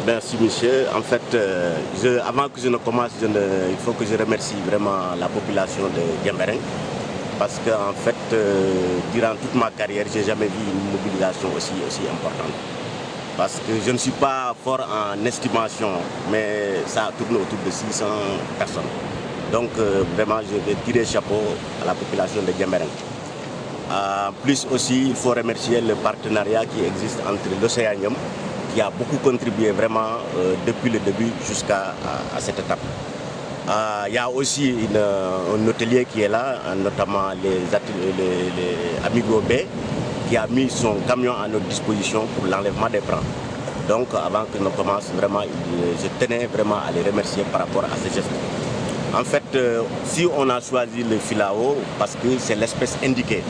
Merci monsieur. En fait, avant que je ne commence, il faut que je remercie vraiment la population de Diembéring. Parce qu'en fait, durant toute ma carrière, je n'ai jamais vu une mobilisation aussi importante. Parce que je ne suis pas fort en estimation, mais ça tourne autour de 600 personnes. Donc vraiment, je vais tirer chapeau à la population de Diembéring. En plus aussi, il faut remercier le partenariat qui existe entre l'Océanium, qui a beaucoup contribué vraiment depuis le début jusqu'à cette étape. Il y a aussi un hôtelier qui est là, notamment les Amigo B, qui a mis son camion à notre disposition pour l'enlèvement des pranks. Donc avant que nous commencions, vraiment, je tenais vraiment à les remercier par rapport à ces gestes. En fait, si on a choisi le filao, parce que c'est l'espèce indiquée.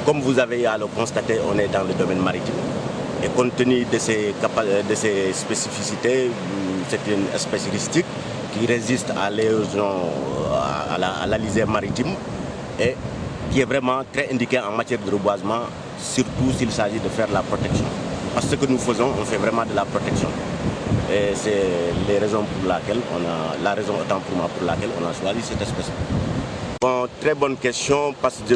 Comme vous avez à le constater, on est dans le domaine maritime. Et compte tenu de ses spécificités, c'est une espèce rustique qui résiste à l'érosion, à l'alisère maritime et qui est vraiment très indiquée en matière de reboisement, surtout s'il s'agit de faire la protection. Parce que ce que nous faisons, on fait vraiment de la protection. Et c'est les raisons pour laquelle la raison autant pour moi pour laquelle on a choisi cette espèce. Bon, très bonne question, parce que je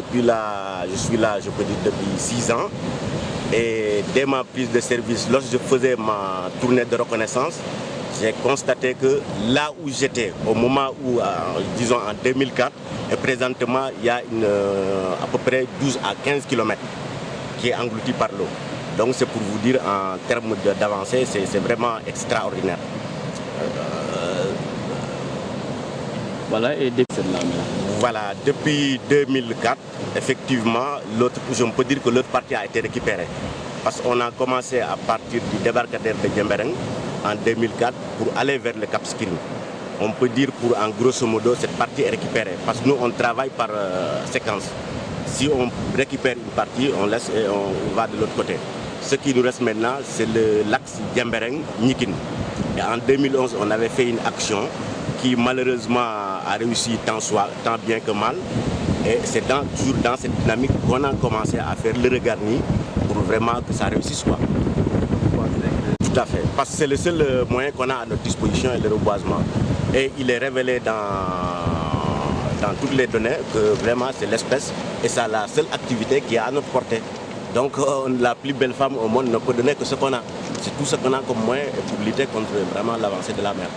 suis là, je peux dire, depuis 6 ans. Et dès ma prise de service, lorsque je faisais ma tournée de reconnaissance, j'ai constaté que là où j'étais, au moment où, disons en 2004, et présentement, il y a à peu près 12 à 15 km qui est englouti par l'eau. Donc c'est pour vous dire, en termes d'avancée, c'est vraiment extraordinaire. Voilà, et voilà, depuis 2004, effectivement, je peux dire que l'autre partie a été récupérée. Parce qu'on a commencé à partir du débarcadère de Diembéring en 2004 pour aller vers le Cap Skirring. On peut dire en grosso modo, cette partie est récupérée. Parce que nous, on travaille par séquence. Si on récupère une partie, on laisse et on va de l'autre côté. Ce qui nous reste maintenant, c'est l'axe Diembéring-Nikin. Et en 2011, on avait fait une action qui malheureusement a réussi tant bien que mal. Et c'est toujours dans cette dynamique qu'on a commencé à faire le regarni pour vraiment que ça réussisse, quoi. Tout à fait. Parce que c'est le seul moyen qu'on a à notre disposition, le reboisement. Et il est révélé dans toutes les données que vraiment c'est l'espèce et c'est la seule activité qui est à notre portée. Donc la plus belle femme au monde ne peut donner que ce qu'on a. C'est tout ce qu'on a comme moyen pour lutter contre vraiment l'avancée de la mer.